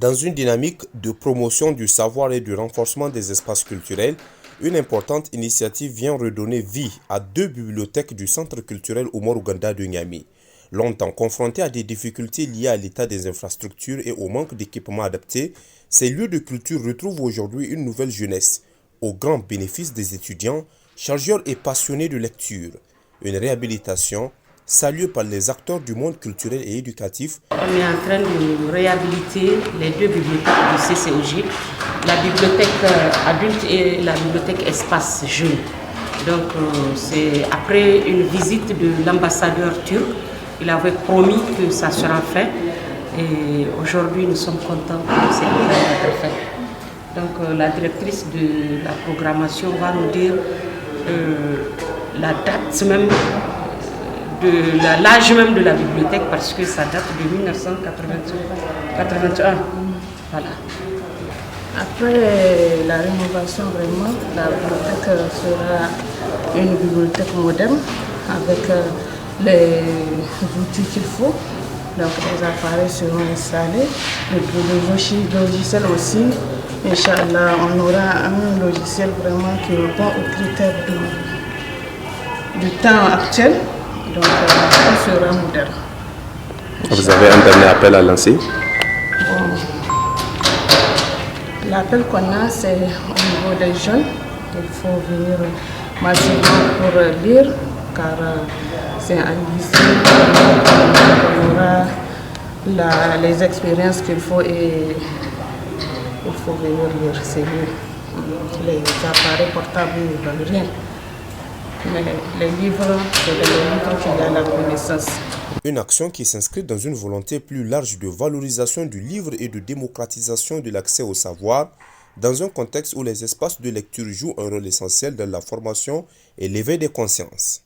Dans une dynamique de promotion du savoir et du renforcement des espaces culturels, une importante initiative vient redonner vie à deux bibliothèques du Centre culturel Omar Ouganda de Niamey. Longtemps confrontés à des difficultés liées à l'état des infrastructures et au manque d'équipements adaptés, ces lieux de culture retrouvent aujourd'hui une nouvelle jeunesse, au grand bénéfice des étudiants, chercheurs et passionnés de lecture. Une réhabilitation saluée par les acteurs du monde culturel et éducatif. On est en train de réhabiliter les deux bibliothèques du CCOG, la bibliothèque adulte et la bibliothèque espace jeune. Donc c'est après une visite de l'ambassadeur turc, il avait promis que ça sera fait et aujourd'hui nous sommes contents que c'est en train d'être fait. Donc la directrice de la programmation va nous dire la date même, l'âge même de la bibliothèque parce que ça date de 1981. Voilà. Après la rénovation, vraiment, la bibliothèque sera une bibliothèque moderne avec les outils qu'il faut. Donc les appareils seront installés, le logiciel aussi. Inch'Allah, on aura un logiciel vraiment qui répond aux critères du temps actuel. Donc on sera moderne. Vous avez un dernier appel à lancer? Bon. L'appel qu'on a, c'est au niveau des jeunes. Il faut venir massivement pour lire, car c'est un lycée. On aura les expériences qu'il faut et il faut venir lire. C'est mieux. Les appareils portables ne veulent rien. Mais les livres, c'est dans les livres qu'il y a la connaissance. Une action qui s'inscrit dans une volonté plus large de valorisation du livre et de démocratisation de l'accès au savoir, dans un contexte où les espaces de lecture jouent un rôle essentiel dans la formation et l'éveil des consciences.